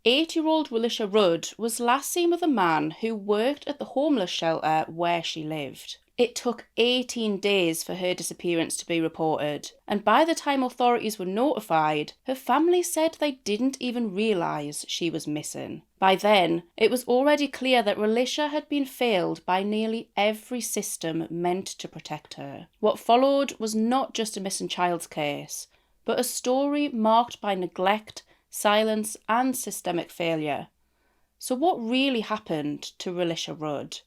8-year-old Relisha Rudd was last seen with a man who worked at the homeless shelter where she lived. It took 18 days for her disappearance to be reported, and by the time authorities were notified, her family said they didn't even realise she was missing. By then, it was already clear that Relisha had been failed by nearly every system meant to protect her. What followed was not just a missing child's case, but a story marked by neglect, silence, and systemic failure. So what really happened to Relisha Rudd?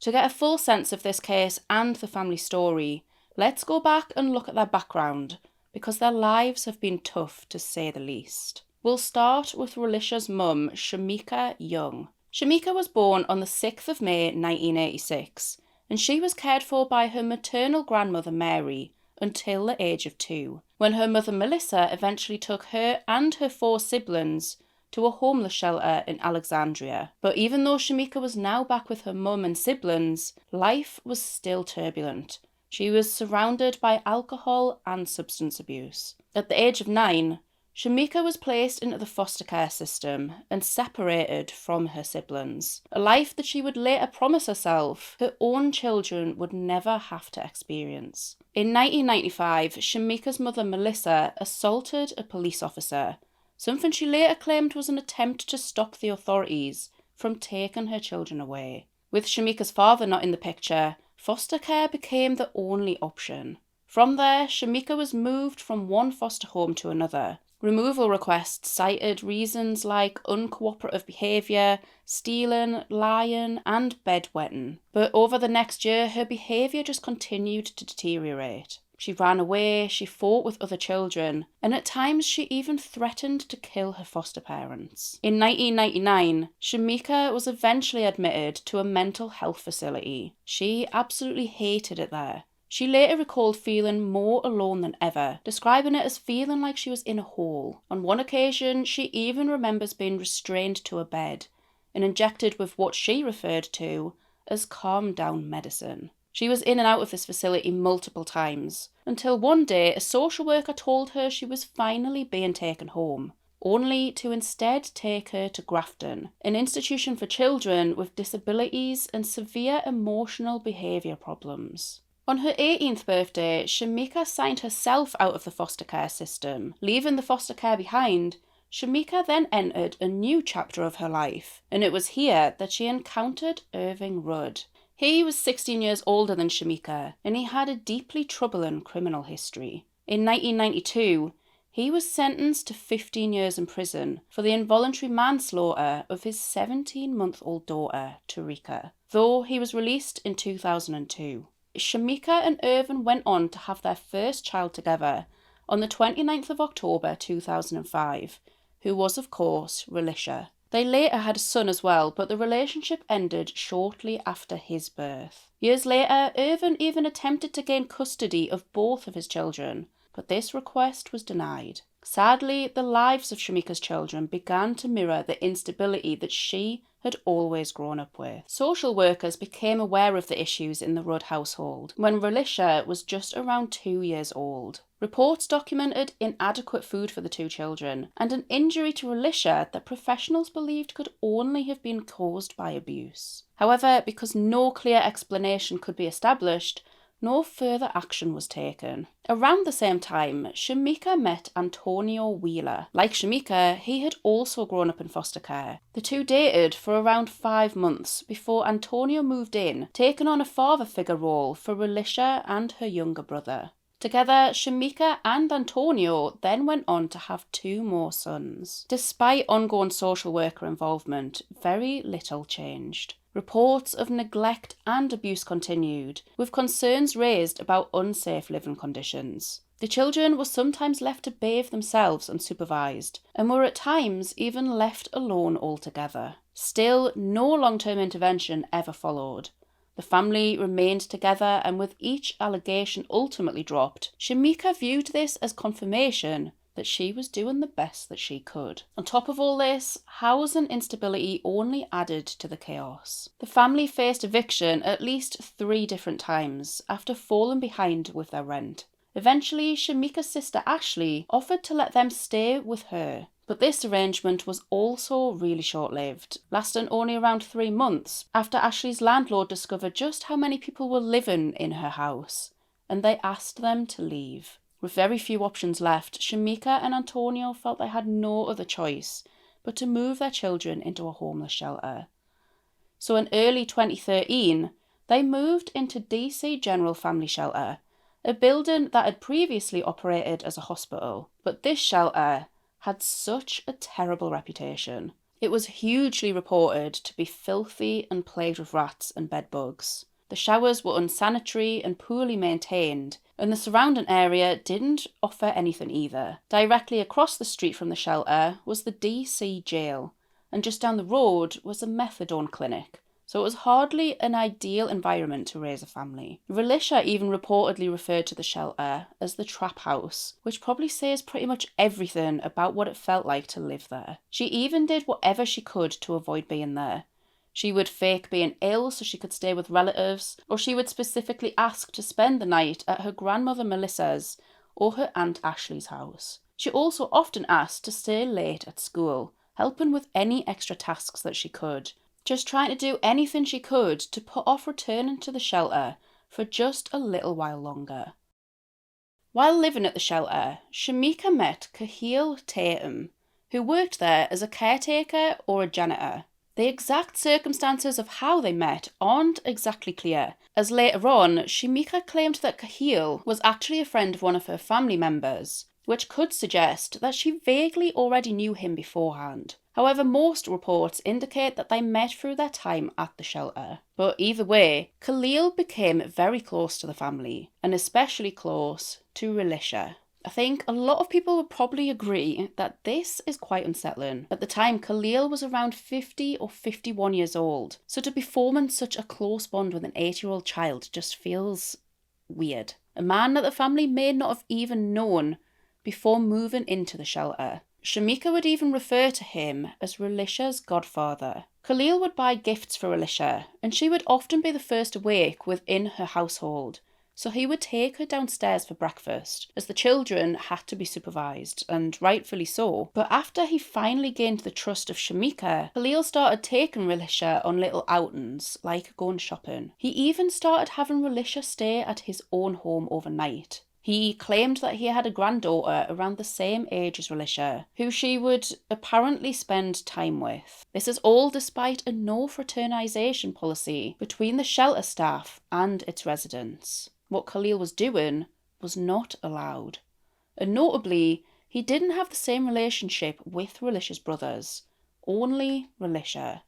To get a full sense of this case and the family story, let's go back and look at their background, because their lives have been tough to say the least. We'll start with Relisha's mum, Shamika Young. Shamika was born on the 6th of May 1986, and she was cared for by her maternal grandmother Mary until the age of 2, when her mother Melissa eventually took her and her 4 siblings to a homeless shelter in Alexandria. But even though Shamika was now back with her mum and siblings, life was still turbulent. She was surrounded by alcohol and substance abuse. At the age of 9, Shamika was placed into the foster care system and separated from her siblings, a life that she would later promise herself her own children would never have to experience. In 1995, Shamika's mother Melissa assaulted a police officer, something she later claimed was an attempt to stop the authorities from taking her children away. With Shamika's father not in the picture, foster care became the only option. From there, Shamika was moved from one foster home to another. Removal requests cited reasons like uncooperative behaviour, stealing, lying, and bedwetting. But over the next year, her behaviour just continued to deteriorate. She ran away, she fought with other children, and at times she even threatened to kill her foster parents. In 1999, Shamika was eventually admitted to a mental health facility. She absolutely hated it there. She later recalled feeling more alone than ever, describing it as feeling like she was in a hole. On one occasion, she even remembers being restrained to a bed and injected with what she referred to as calm-down medicine. She was in and out of this facility multiple times, until one day a social worker told her she was finally being taken home, only to instead take her to Grafton, an institution for children with disabilities and severe emotional behaviour problems. On her 18th birthday, Shamika signed herself out of the foster care system. Leaving the foster care behind, Shamika then entered a new chapter of her life, and it was here that she encountered Irving Rudd. He was 16 years older than Shamika, and he had a deeply troubling criminal history. In 1992, he was sentenced to 15 years in prison for the involuntary manslaughter of his 17-month-old daughter, Tarika, though he was released in 2002. Shamika and Irvin went on to have their first child together on the 29th of October 2005, who was, of course, Relisha. They later had a son as well, but the relationship ended shortly after his birth. Years later, Irvin even attempted to gain custody of both of his children, but this request was denied. Sadly, the lives of Shamika's children began to mirror the instability that she had always grown up with. Social workers became aware of the issues in the Rudd household when Relisha was just around 2 years old. Reports documented inadequate food for the 2 children and an injury to Relisha that professionals believed could only have been caused by abuse. However, because no clear explanation could be established, no further action was taken. Around the same time, Shamika met Antonio Wheeler. Like Shamika, he had also grown up in foster care. The two dated for around 5 months before Antonio moved in, taking on a father figure role for Relisha and her younger brother. Together, Shamika and Antonio then went on to have 2 more sons. Despite ongoing social worker involvement, very little changed. Reports of neglect and abuse continued, with concerns raised about unsafe living conditions. The children were sometimes left to bathe themselves unsupervised, and were at times even left alone altogether. Still, no long-term intervention ever followed. The family remained together, and with each allegation ultimately dropped, Shamika viewed this as confirmation that she was doing the best that she could. On top of all this, housing instability only added to the chaos. The family faced eviction at least 3 different times after falling behind with their rent. Eventually, Shamika's sister Ashley offered to let them stay with her, but this arrangement was also really short-lived, lasting only around 3 months after Ashley's landlord discovered just how many people were living in her house, and they asked them to leave. With very few options left, Shamika and Antonio felt they had no other choice but to move their children into a homeless shelter. So in early 2013, they moved into DC General Family Shelter, a building that had previously operated as a hospital. But this shelter had such a terrible reputation. It was hugely reported to be filthy and plagued with rats and bed bugs. The showers were unsanitary and poorly maintained, and the surrounding area didn't offer anything either. Directly across the street from the shelter was the DC jail, and just down the road was a methadone clinic. So it was hardly an ideal environment to raise a family. Relisha even reportedly referred to the shelter as the trap house, which probably says pretty much everything about what it felt like to live there. She even did whatever she could to avoid being there. She would fake being ill so she could stay with relatives, or she would specifically ask to spend the night at her grandmother Melissa's or her Aunt Ashley's house. She also often asked to stay late at school, helping with any extra tasks that she could, just trying to do anything she could to put off returning to the shelter for just a little while longer. While living at the shelter, Shamika met Kahil Tatum, who worked there as a caretaker or a janitor. The exact circumstances of how they met aren't exactly clear, as later on, Shamika claimed that Kahil was actually a friend of one of her family members, which could suggest that she vaguely already knew him beforehand. However, most reports indicate that they met through their time at the shelter. But either way, Khalil became very close to the family, and especially close to Relisha. I think a lot of people would probably agree that this is quite unsettling. At the time, Khalil was around 50 or 51 years old, so to be forming such a close bond with an 8-year-old child just feels weird. A man that the family may not have even known before moving into the shelter. Shamika would even refer to him as Relisha's godfather. Khalil would buy gifts for Relisha, and she would often be the first awake within her household, so he would take her downstairs for breakfast, as the children had to be supervised, and rightfully so. But after he finally gained the trust of Shamika, Khalil started taking Relisha on little outings, like going shopping. He even started having Relisha stay at his own home overnight. He claimed that he had a granddaughter around the same age as Relisha, who she would apparently spend time with. This is all despite a no fraternisation policy between the shelter staff and its residents. What Khalil was doing was not allowed. And notably, he didn't have the same relationship with Relisha's brothers, only Relisha.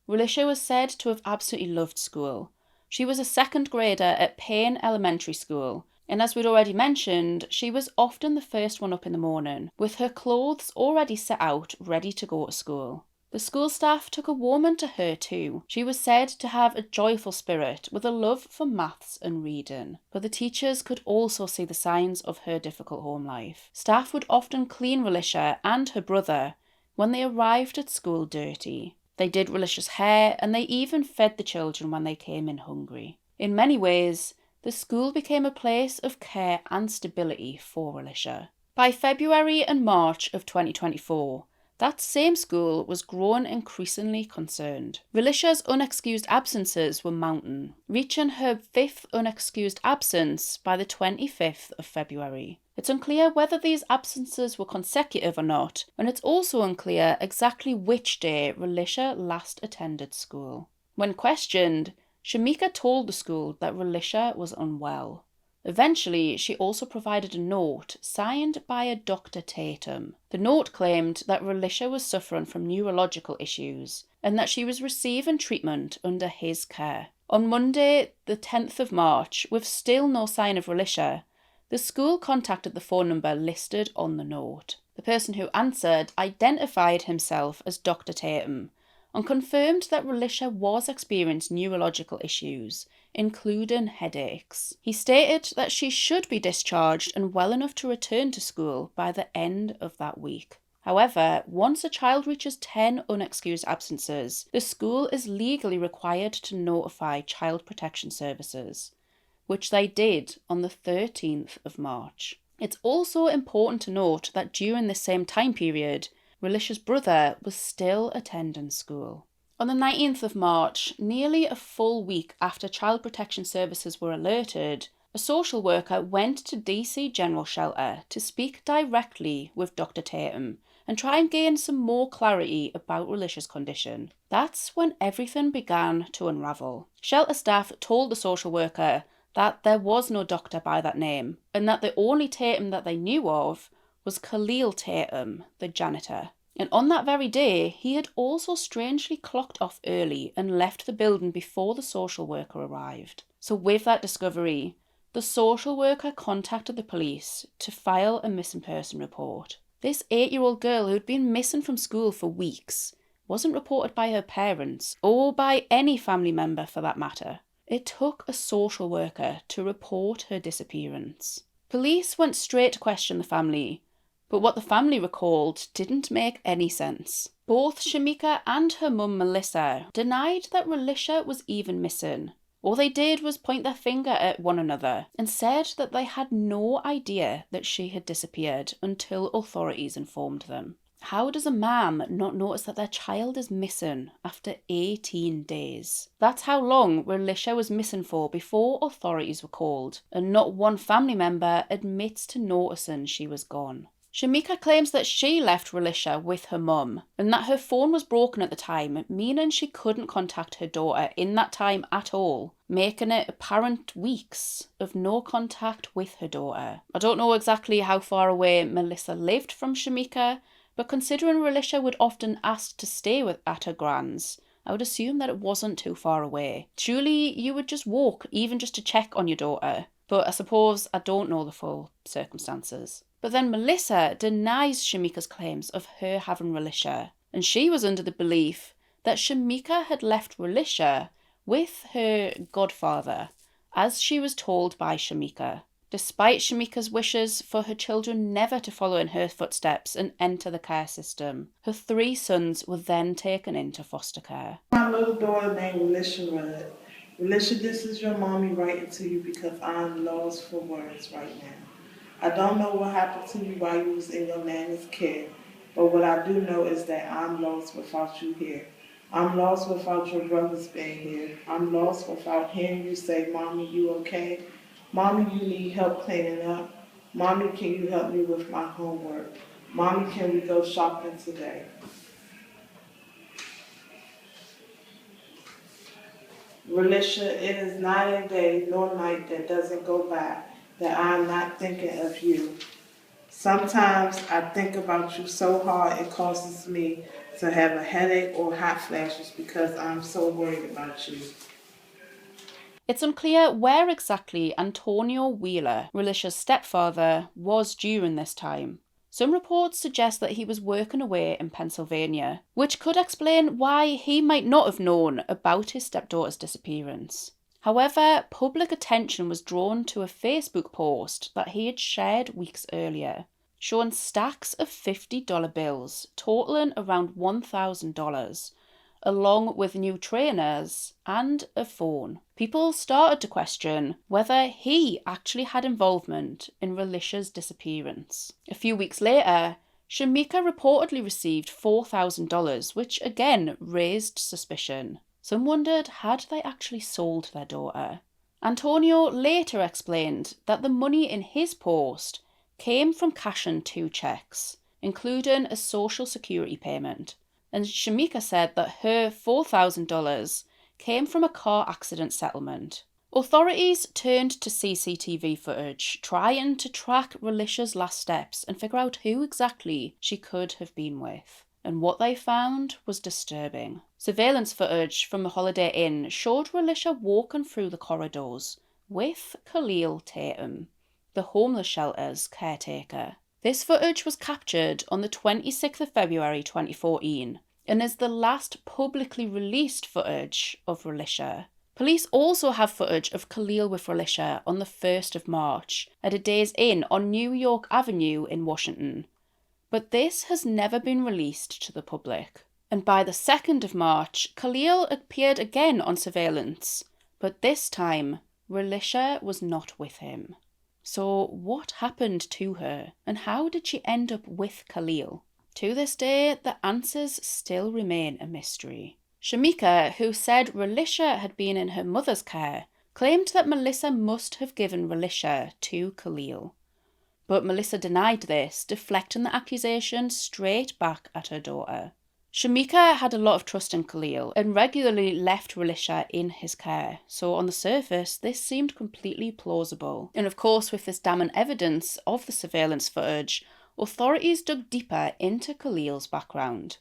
Relisha was said to have absolutely loved school. She was a 2nd grader at Payne Elementary School, and as we'd already mentioned, she was often the first one up in the morning, with her clothes already set out, ready to go to school. The school staff took a warming to her too. She was said to have a joyful spirit with a love for maths and reading. But the teachers could also see the signs of her difficult home life. Staff would often clean Relisha and her brother when they arrived at school dirty. They did Relisha's hair, and they even fed the children when they came in hungry. In many ways, the school became a place of care and stability for Relisha. By February and March of 2024, that same school was growing increasingly concerned. Relisha's unexcused absences were mounting, reaching her 5th unexcused absence by the 25th of February. It's unclear whether these absences were consecutive or not, and it's also unclear exactly which day Relisha last attended school. When questioned, Shamika told the school that Relisha was unwell. Eventually, she also provided a note signed by a Dr. Tatum. The note claimed that Relisha was suffering from neurological issues and that she was receiving treatment under his care. On Monday, the 10th of March, with still no sign of Relisha, the school contacted the phone number listed on the note. The person who answered identified himself as Dr. Tatum and confirmed that Relisha was experiencing neurological issues, including headaches. He stated that she should be discharged and well enough to return to school by the end of that week. However, once a child reaches 10 unexcused absences, the school is legally required to notify Child Protection Services, which they did on the 13th of March. It's also important to note that during this same time period, Relisha's brother was still attending school. On the 19th of March, nearly a full week after Child Protection Services were alerted, a social worker went to DC General Shelter to speak directly with Dr. Tatum and try and gain some more clarity about Relisha's condition. That's when everything began to unravel. Shelter staff told the social worker that there was no doctor by that name, and that the only Tatum that they knew of was Khalil Tatum, the janitor. And on that very day, he had also strangely clocked off early and left the building before the social worker arrived. So with that discovery, the social worker contacted the police to file a missing person report. This 8-year-old girl who'd been missing from school for weeks wasn't reported by her parents, or by any family member for that matter. It took a social worker to report her disappearance. Police went straight to question the family, but what the family recalled didn't make any sense. Both Shamika and her mum Melissa denied that Relisha was even missing. All they did was point their finger at one another and said that they had no idea that she had disappeared until authorities informed them. How does a mum not notice that their child is missing after 18 days? That's how long Relisha was missing for before authorities were called, and not one family member admits to noticing she was gone. Shamika claims that she left Relisha with her mum, and that her phone was broken at the time, meaning she couldn't contact her daughter in that time at all, making it apparent weeks of no contact with her daughter. I don't know exactly how far away Melissa lived from Shamika, but considering Relisha would often ask to stay at her gran's, I would assume that it wasn't too far away. Surely you would just walk, even just to check on your daughter. But I suppose I don't know the full circumstances. But then Melissa denies Shamika's claims of her having Relisha, and she was under the belief that Shamika had left Relisha with her godfather, as she was told by Shamika, despite Shamika's wishes for her children never to follow in her footsteps and enter the care system. Her 3 sons were then taken into foster care. My little daughter named Relisha Rudd. Relisha, this is your mommy writing to you because I'm lost for words right now. I don't know what happened to you while you was in your nanny's care, but what I do know is that I'm lost without you here. I'm lost without your brothers being here. I'm lost without hearing you say, Mommy, you okay? Mommy, you need help cleaning up. Mommy, can you help me with my homework? Mommy, can we go shopping today? Relisha, it is not a day nor night that doesn't go by that I'm not thinking of you. Sometimes I think about you so hard it causes me to have a headache or hot flashes because I'm so worried about you. It's unclear where exactly Antonio Wheeler, Relisha's stepfather, was during this time. Some reports suggest that he was working away in Pennsylvania, which could explain why he might not have known about his stepdaughter's disappearance. However, public attention was drawn to a Facebook post that he had shared weeks earlier, showing stacks of $50 bills totaling around $1,000, along with new trainers and a phone. People started to question whether he actually had involvement in Relisha's disappearance. A few weeks later, Shamika reportedly received $4,000, which again raised suspicion. Some wondered, had they actually sold their daughter? Antonio later explained that the money in his post came from cashing 2 checks, including a social security payment, and Shamika said that her $4,000 came from a car accident settlement. Authorities turned to CCTV footage, trying to track Relisha's last steps and figure out who exactly she could have been with. And what they found was disturbing. Surveillance footage from the Holiday Inn showed Relisha walking through the corridors with Khalil Tatum, the homeless shelter's caretaker. This footage was captured on the 26th of February 2014 and is the last publicly released footage of Relisha. Police also have footage of Khalil with Relisha on the 1st of March at a Days Inn on New York Avenue in Washington, but this has never been released to the public. And by the 2nd of March, Khalil appeared again on surveillance, but this time Relisha was not with him. So what happened to her, and how did she end up with Khalil? To this day, the answers still remain a mystery. Shamika, who said Relisha had been in her mother's care, claimed that Melissa must have given Relisha to Khalil. But Melissa denied this, deflecting the accusation straight back at her daughter. Shamika had a lot of trust in Khalil and regularly left Relisha in his care, so on the surface this seemed completely plausible. And of course, with this damning evidence of the surveillance footage, authorities dug deeper into Khalil's background.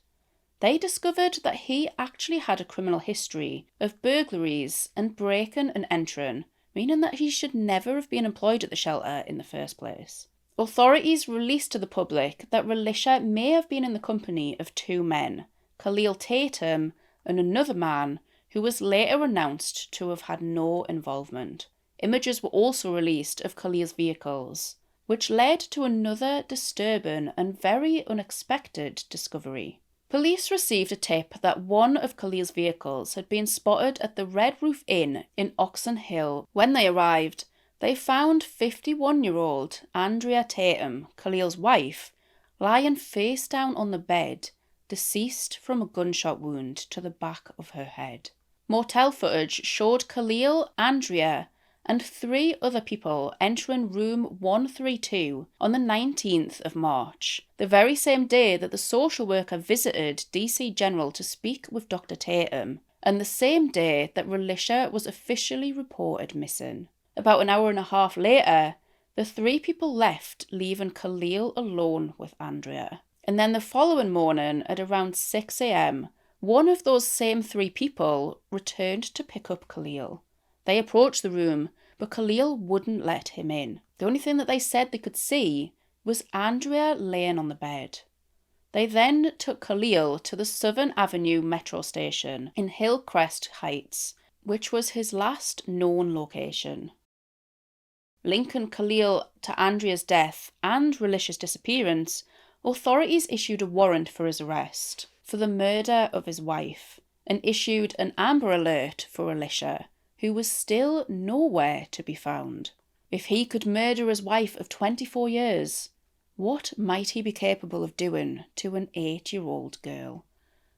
They discovered that he actually had a criminal history of burglaries and breaking and entering, meaning that he should never have been employed at the shelter in the first place. Authorities released to the public that Relisha may have been in the company of two men, Khalil Tatum and another man who was later announced to have had no involvement. Images were also released of Khalil's vehicles, which led to another disturbing and very unexpected discovery. Police received a tip that one of Khalil's vehicles had been spotted at the Red Roof Inn in Oxon Hill. When they arrived, they found 51-year-old Andrea Tatum, Khalil's wife, lying face down on the bed, deceased from a gunshot wound to the back of her head. Motel footage showed Khalil, Andrea, and 3 other people entering room 132 on the 19th of March, the very same day that the social worker visited DC General to speak with Dr. Tatum, and the same day that Relisha was officially reported missing. About an hour and a half later, the 3 people left, leaving Khalil alone with Andrea. And then the following morning, at around 6 a.m, one of those same 3 people returned to pick up Khalil. They approached the room, but Khalil wouldn't let him in. The only thing that they said they could see was Andrea laying on the bed. They then took Khalil to the Southern Avenue metro station in Hillcrest Heights, which was his last known location. Linking Khalil to Andrea's death and Relisha's disappearance, authorities issued a warrant for his arrest for the murder of his wife and issued an Amber Alert for Relisha, who was still nowhere to be found. If he could murder his wife of 24 years, what might he be capable of doing to an 8-year-old girl?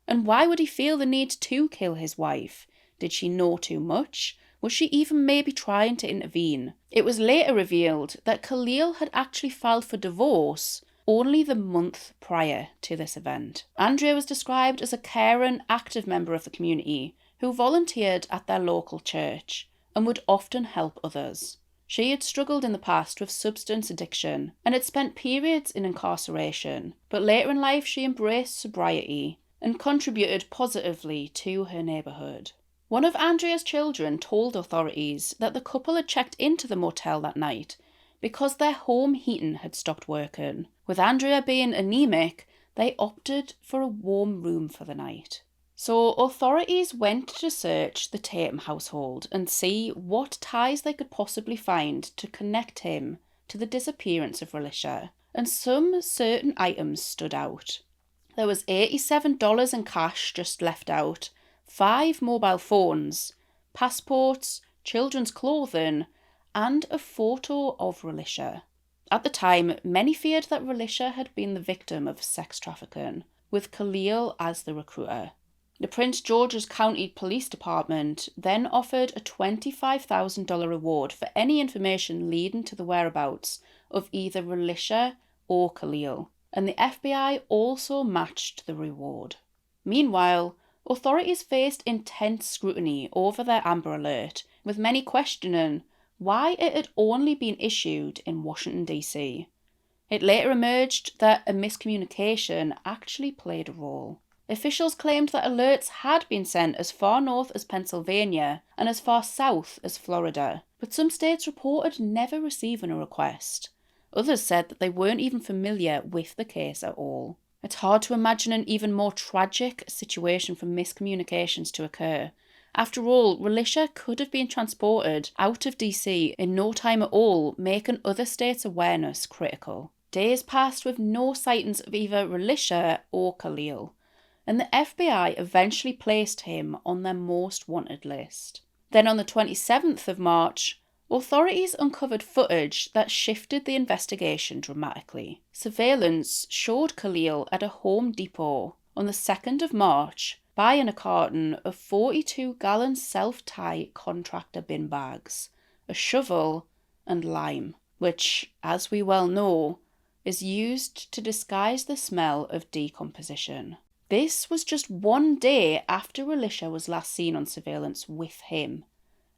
And why would he feel the need to kill his wife? Did she know too much? Was she even maybe trying to intervene? It was later revealed that Khalil had actually filed for divorce only the month prior to this event. Andrea was described as a caring, active member of the community who volunteered at their local church and would often help others. She had struggled in the past with substance addiction and had spent periods in incarceration, but later in life she embraced sobriety and contributed positively to her neighbourhood. One of Andrea's children told authorities that the couple had checked into the motel that night because their home heating had stopped working. With Andrea being anemic, they opted for a warm room for the night. So authorities went to search the Tatum household and see what ties they could possibly find to connect him to the disappearance of Relisha, and some certain items stood out. There was $87 in cash just left out, 5 mobile phones, passports, children's clothing, and a photo of Relisha. At the time, many feared that Relisha had been the victim of sex trafficking, with Khalil as the recruiter. The Prince George's County Police Department then offered a $25,000 reward for any information leading to the whereabouts of either Relisha or Khalil, and the FBI also matched the reward. Meanwhile, authorities faced intense scrutiny over their Amber Alert, with many questioning why it had only been issued in Washington, D.C. It later emerged that a miscommunication actually played a role. Officials claimed that alerts had been sent as far north as Pennsylvania and as far south as Florida, but some states reported never receiving a request. Others said that they weren't even familiar with the case at all. It's hard to imagine an even more tragic situation for miscommunications to occur, After all, Relisha could have been transported out of DC in no time at all, making other states' awareness critical. Days passed with no sightings of either Relisha or Khalil, and the FBI eventually placed him on their most wanted list. Then on the 27th of March, authorities uncovered footage that shifted the investigation dramatically. Surveillance showed Khalil at a Home Depot on the 2nd of March buying a carton of 42-gallon self-tie contractor bin bags, a shovel and lime, which, as we well know, is used to disguise the smell of decomposition. This was just one day after Relisha was last seen on surveillance with him,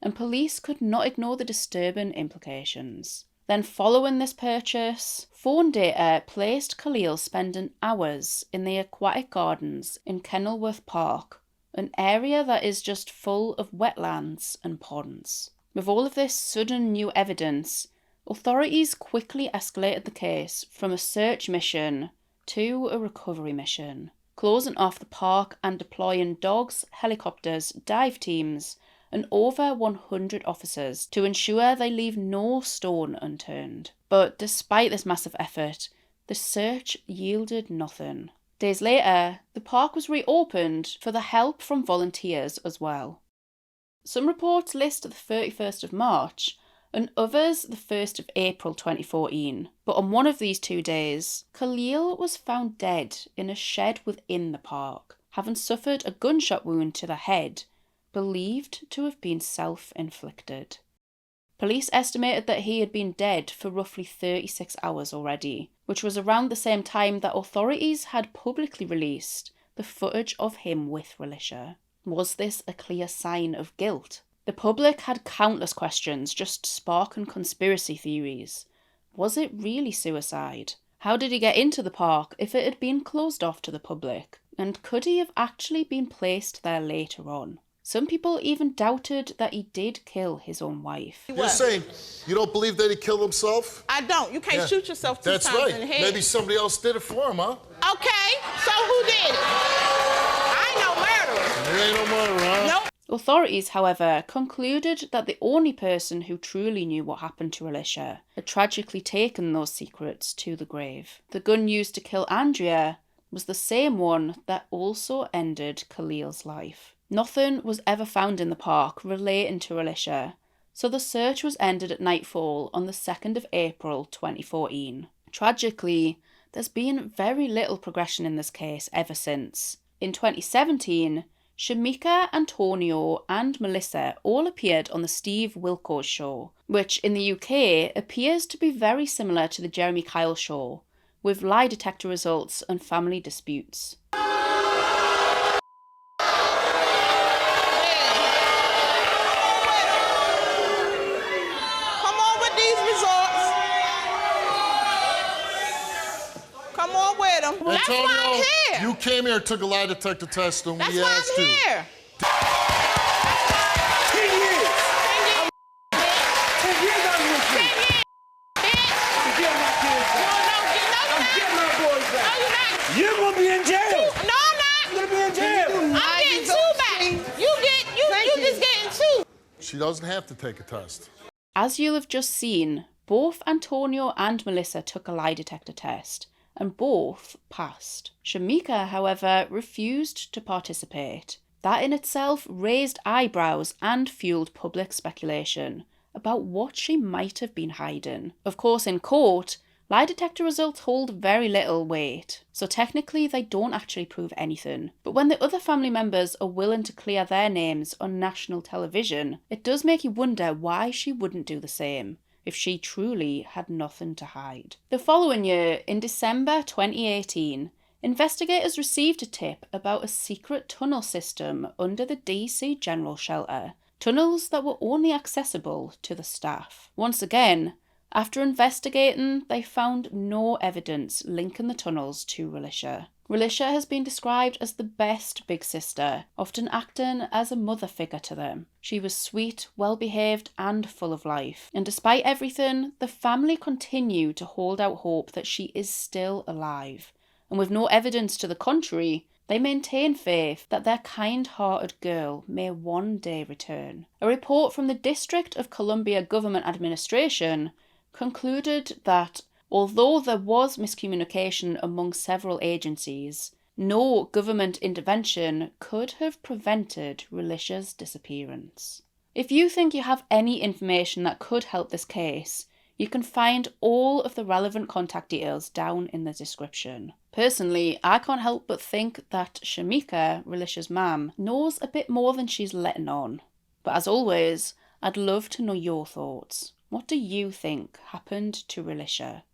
and police could not ignore the disturbing implications. Then following this purchase, phone data placed Khalil spending hours in the aquatic gardens in Kenilworth Park, an area that is just full of wetlands and ponds. With all of this sudden new evidence, authorities quickly escalated the case from a search mission to a recovery mission, closing off the park and deploying dogs, helicopters, dive teams, and over 100 officers to ensure they leave no stone unturned. But despite this massive effort, the search yielded nothing. Days later, the park was reopened for the help from volunteers as well. Some reports list the 31st of March and others the 1st of April 2014. But on one of these 2 days, Khalil was found dead in a shed within the park, having suffered a gunshot wound to the head, believed to have been self-inflicted. Police estimated that he had been dead for roughly 36 hours already, which was around the same time that authorities had publicly released the footage of him with Relisha. Was this a clear sign of guilt? The public had countless questions, just sparking conspiracy theories. Was it really suicide? How did he get into the park if it had been closed off to the public? And could he have actually been placed there later on? Some people even doubted that he did kill his own wife. You're saying you don't believe that he killed himself? I don't. You can't shoot yourself two That's times right. in the head. Maybe somebody else did it for him, huh? Okay, so who did it? I ain't no murderer. There ain't no murderer, huh? Nope. Authorities, however, concluded that the only person who truly knew what happened to Relisha had tragically taken those secrets to the grave. The gun used to kill Andrea was the same one that also ended Khalil's life. Nothing was ever found in the park relating to Relisha, so the search was ended at nightfall on the 2nd of April 2014. Tragically, there's been very little progression in this case ever since. In 2017, Shamika, Antonio and Melissa all appeared on the Steve Wilkos show, which in the UK appears to be very similar to the Jeremy Kyle show, with lie detector results and family disputes. That's why I'm here. You came here, took a lie detector test, and we asked you. That's why I'm here. 10 years. 10 years I'm with you. 10 years. I'm getting my kids back. I'm getting my boys back. No, you're not. You're gonna be in jail. No, I'm not. You're gonna be in jail. I'm getting two back. You just getting two. She doesn't have to take a test. As you'll have just seen, both Antonio and Melissa took a lie detector test, and both passed. Shamika, however, refused to participate. That in itself raised eyebrows and fueled public speculation about what she might have been hiding. Of course, in court, lie detector results hold very little weight, so technically they don't actually prove anything. But when the other family members are willing to clear their names on national television, it does make you wonder why she wouldn't do the same if she truly had nothing to hide. The following year, in December 2018, investigators received a tip about a secret tunnel system under the DC General Shelter, tunnels that were only accessible to the staff. Once again, after investigating, they found no evidence linking the tunnels to Relisha. Relisha has been described as the best big sister, often acting as a mother figure to them. She was sweet, well-behaved and full of life. And despite everything, the family continue to hold out hope that she is still alive. And with no evidence to the contrary, They maintain faith that their kind-hearted girl may one day return. A report from the District of Columbia Government Administration concluded that although there was miscommunication among several agencies, no government intervention could have prevented Relisha's disappearance. If you think you have any information that could help this case, you can find all of the relevant contact details down in the description. Personally, I can't help but think that Shamika, Relisha's mum, knows a bit more than she's letting on. But as always, I'd love to know your thoughts. What do you think happened to Relisha?